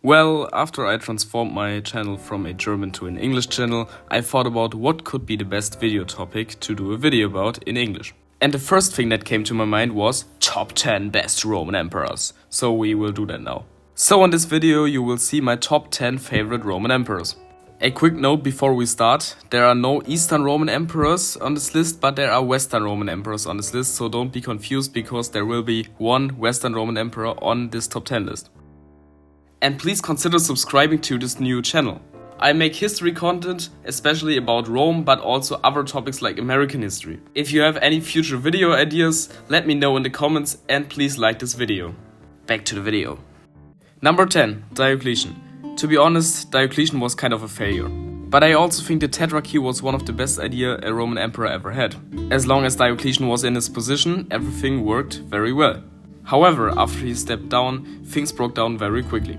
Well, after I transformed my channel from a German to an English channel, I thought about what could be the best video topic to do a video about in English. And the first thing that came to my mind was top 10 best Roman emperors. So we will do that now. So in this video you will see my top 10 favorite Roman emperors. A quick note before we start, there are no Eastern Roman emperors on this list, but there are Western Roman emperors on this list, so don't be confused because there will be one Western Roman emperor on this top 10 list. And please consider subscribing to this new channel. I make history content, especially about Rome, but also other topics like American history. If you have any future video ideas, let me know in the comments and please like this video. Back to the video. Number 10, Diocletian. To be honest, Diocletian was kind of a failure. But I also think the Tetrarchy was one of the best ideas a Roman emperor ever had. As long as Diocletian was in his position, everything worked very well. However, after he stepped down, things broke down very quickly.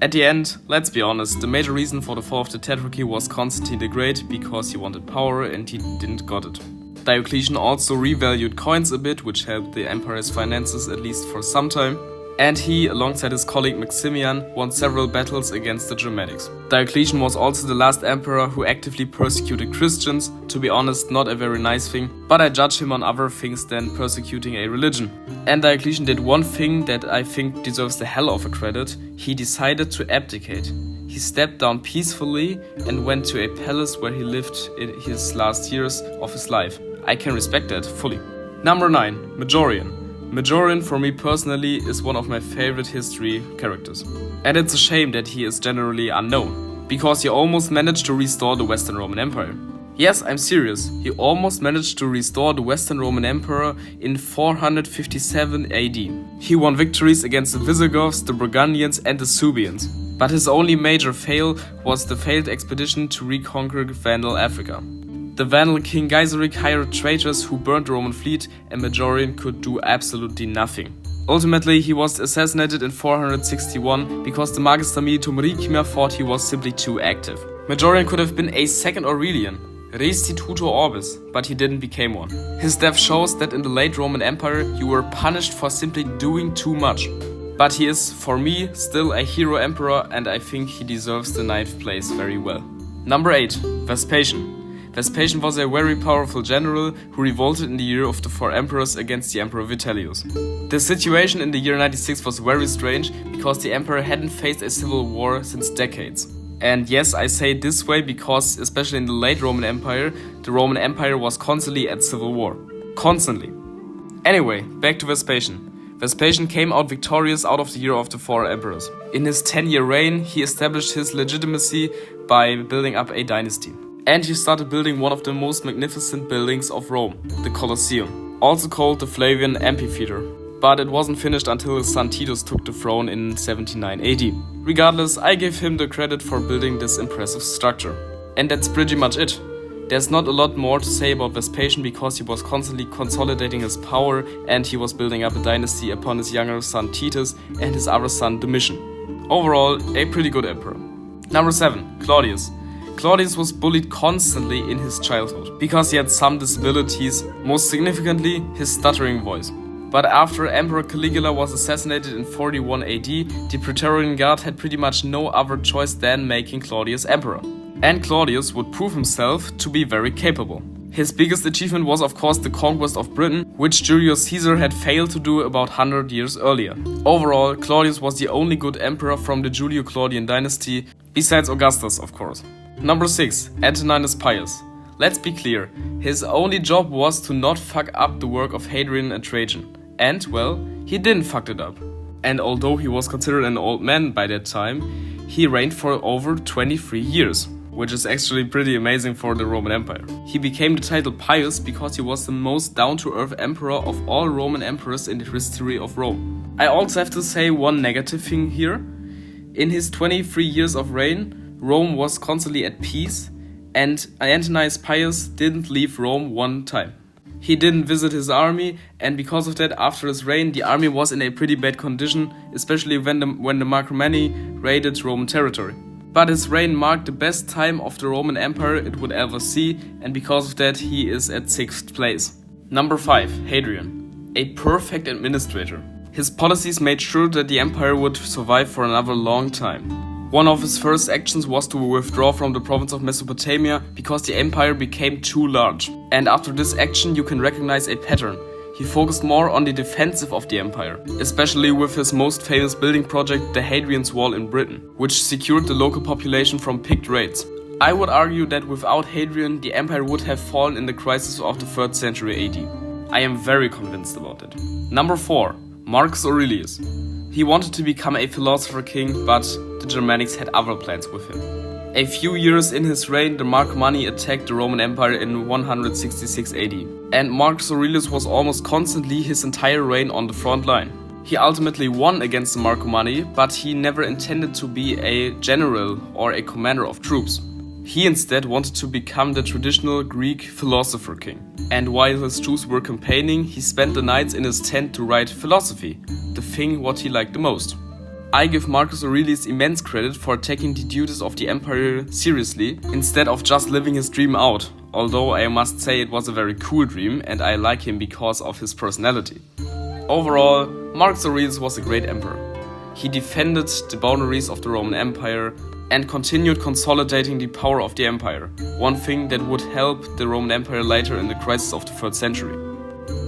At the end, let's be honest, the major reason for the fall of the Tetrarchy was Constantine the Great because he wanted power and he didn't got it. Diocletian also revalued coins a bit, which helped the empire's finances at least for some time. And he, alongside his colleague Maximian, won several battles against the Germanics. Diocletian was also the last emperor who actively persecuted Christians, to be honest not a very nice thing, but I judge him on other things than persecuting a religion. And Diocletian did one thing that I think deserves the hell of a credit: he decided to abdicate. He stepped down peacefully and went to a palace where he lived in his last years of his life. I can respect that fully. Number 9, Majorian. Majorian, for me personally, is one of my favorite history characters. And it's a shame that he is generally unknown, because he almost managed to restore the Western Roman Empire. Yes, I'm serious, he almost managed to restore the Western Roman Emperor in 457 AD. He won victories against the Visigoths, the Burgundians and the Suebians. But his only major fail was the failed expedition to reconquer Vandal Africa. The Vandal king Gaiseric hired traitors who burned the Roman fleet, and Majorian could do absolutely nothing. Ultimately, he was assassinated in 461 because the Magister Militum Ricimer thought he was simply too active. Majorian could have been a second Aurelian, Restitutor Orbis, but he didn't become one. His death shows that in the late Roman Empire you were punished for simply doing too much. But he is, for me, still a hero emperor, and I think he deserves the 9th place very well. Number 8, Vespasian. Vespasian was a very powerful general who revolted in the year of the 4 emperors against the Emperor Vitellius. The situation in the year 96 was very strange because the emperor hadn't faced a civil war since decades. And yes, I say it this way because, especially in the late Roman Empire, the Roman Empire was constantly at civil war. Constantly. Anyway, back to Vespasian. Vespasian came out victorious out of the year of the 4 emperors. In his 10-year reign, he established his legitimacy by building up a dynasty. And he started building one of the most magnificent buildings of Rome, the Colosseum, also called the Flavian Amphitheater. But it wasn't finished until his son Titus took the throne in 79 AD. Regardless, I give him the credit for building this impressive structure. And that's pretty much it. There's not a lot more to say about Vespasian because he was constantly consolidating his power and he was building up a dynasty upon his younger son Titus and his other son Domitian. Overall, a pretty good emperor. Number 7, Claudius. Claudius was bullied constantly in his childhood because he had some disabilities, most significantly his stuttering voice. But after Emperor Caligula was assassinated in 41 AD, the Praetorian Guard had pretty much no other choice than making Claudius emperor. And Claudius would prove himself to be very capable. His biggest achievement was of course the conquest of Britain, which Julius Caesar had failed to do about 100 years earlier. Overall, Claudius was the only good emperor from the Julio-Claudian dynasty, besides Augustus of course. Number 6, Antoninus Pius. Let's be clear, his only job was to not fuck up the work of Hadrian and Trajan. And, well, he didn't fuck it up. And although he was considered an old man by that time, he reigned for over 23 years, which is actually pretty amazing for the Roman Empire. He became the title Pius because he was the most down-to-earth emperor of all Roman emperors in the history of Rome. I also have to say one negative thing here. In his 23 years of reign, Rome was constantly at peace, and Antoninus Pius didn't leave Rome one time. He didn't visit his army, and because of that, after his reign, the army was in a pretty bad condition, especially when the Marcomanni raided Roman territory. But his reign marked the best time of the Roman Empire it would ever see, and because of that, he is at 6th place. Number 5, Hadrian. A perfect administrator. His policies made sure that the empire would survive for another long time. One of his first actions was to withdraw from the province of Mesopotamia because the empire became too large. And after this action you can recognize a pattern. He focused more on the defensive of the empire, especially with his most famous building project, the Hadrian's Wall in Britain, which secured the local population from Pict raids. I would argue that without Hadrian, the empire would have fallen in the crisis of the 3rd century AD. I am very convinced about it. Number 4. Marcus Aurelius. He wanted to become a philosopher king, but the Germanics had other plans with him. A few years in his reign, the Marcomanni attacked the Roman Empire in 166 AD, and Marcus Aurelius was almost constantly his entire reign on the front line. He ultimately won against the Marcomanni, but he never intended to be a general or a commander of troops. He instead wanted to become the traditional Greek philosopher king. And while his troops were campaigning, he spent the nights in his tent to write philosophy, the thing what he liked the most. I give Marcus Aurelius immense credit for taking the duties of the empire seriously, instead of just living his dream out, although I must say it was a very cool dream and I like him because of his personality. Overall, Marcus Aurelius was a great emperor. He defended the boundaries of the Roman Empire and continued consolidating the power of the empire, one thing that would help the Roman Empire later in the crisis of the 3rd century.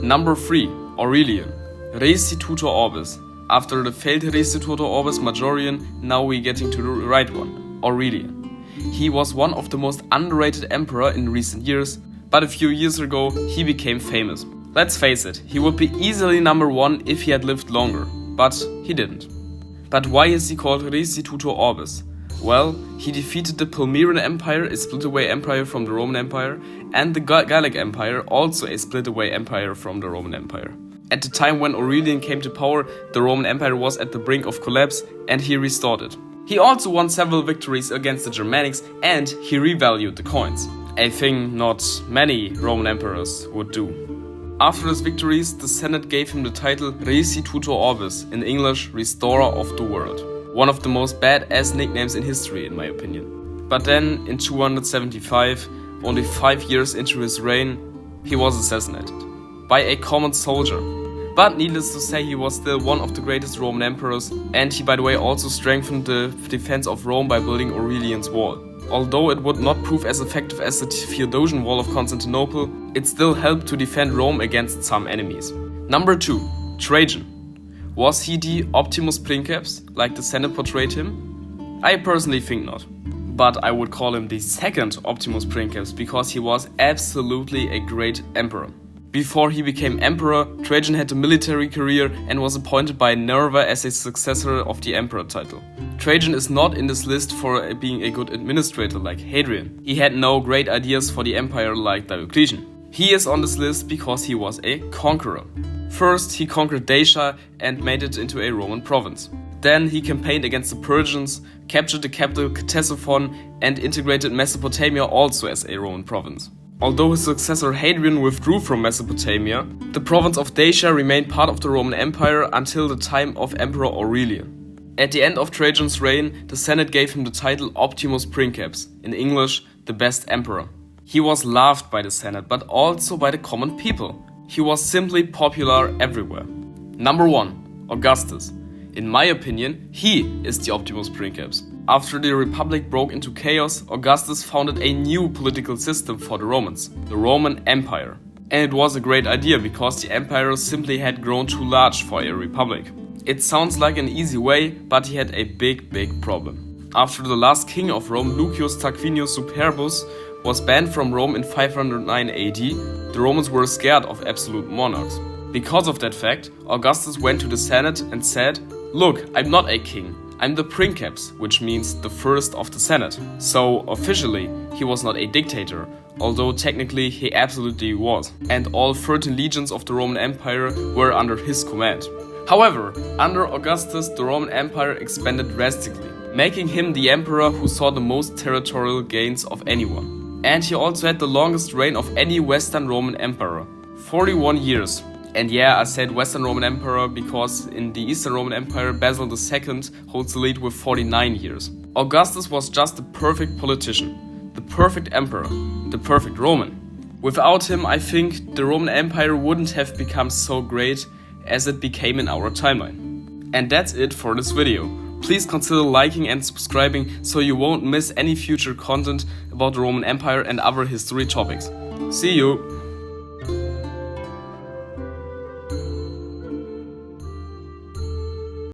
Number 3. Aurelian. Restitutor Orbis. After the failed Restitutor Orbis Majorian, now we're getting to the right one, Aurelian. He was one of the most underrated emperor in recent years, but a few years ago he became famous. Let's face it, he would be easily number 1 if he had lived longer, but he didn't. But why is he called Restitutor Orbis? Well, he defeated the Palmyran Empire, a split-away empire from the Roman Empire, and the Gallic Empire, also a split-away empire from the Roman Empire. At the time when Aurelian came to power, the Roman Empire was at the brink of collapse, and he restored it. He also won several victories against the Germanics, and he revalued the coins, a thing not many Roman emperors would do. After his victories, the Senate gave him the title Restitutor Orbis, in English, Restorer of the World. One of the most badass nicknames in history, in my opinion. But then, in 275, only 5 years into his reign, he was assassinated by a common soldier. But needless to say, he was still one of the greatest Roman emperors, and he, by the way, also strengthened the defense of Rome by building Aurelian's Wall. Although it would not prove as effective as the Theodosian Wall of Constantinople, it still helped to defend Rome against some enemies. Number 2. Trajan. Was he the Optimus Princeps, like the Senate portrayed him? I personally think not. But I would call him the second Optimus Princeps because he was absolutely a great emperor. Before he became emperor, Trajan had a military career and was appointed by Nerva as a successor of the emperor title. Trajan is not in this list for being a good administrator like Hadrian. He had no great ideas for the empire like Diocletian. He is on this list because he was a conqueror. First, he conquered Dacia and made it into a Roman province. Then he campaigned against the Persians, captured the capital Ctesiphon, and integrated Mesopotamia also as a Roman province. Although his successor Hadrian withdrew from Mesopotamia, the province of Dacia remained part of the Roman Empire until the time of Emperor Aurelian. At the end of Trajan's reign, the Senate gave him the title Optimus Princeps, in English, the best emperor. He was loved by the Senate, but also by the common people. He was simply popular everywhere. Number 1. Augustus. In my opinion, he is the Optimus Princeps. After the Republic broke into chaos, Augustus founded a new political system for the Romans, the Roman Empire. And it was a great idea because the empire simply had grown too large for a republic. It sounds like an easy way, but he had a big problem. After the last king of Rome, Lucius Tarquinius Superbus, was banned from Rome in 509 AD, the Romans were scared of absolute monarchs. Because of that fact, Augustus went to the Senate and said, "Look, I'm not a king, I'm the Princeps, which means the first of the Senate." So officially, he was not a dictator, although technically he absolutely was, and all 13 legions of the Roman Empire were under his command. However, under Augustus, the Roman Empire expanded drastically, making him the emperor who saw the most territorial gains of anyone. And he also had the longest reign of any Western Roman emperor, 41 years. And yeah, I said Western Roman Emperor because in the Eastern Roman Empire, Basil II holds the lead with 49 years. Augustus was just the perfect politician, the perfect emperor, the perfect Roman. Without him, I think the Roman Empire wouldn't have become so great as it became in our timeline. And that's it for this video. Please consider liking and subscribing so you won't miss any future content about the Roman Empire and other history topics. See you!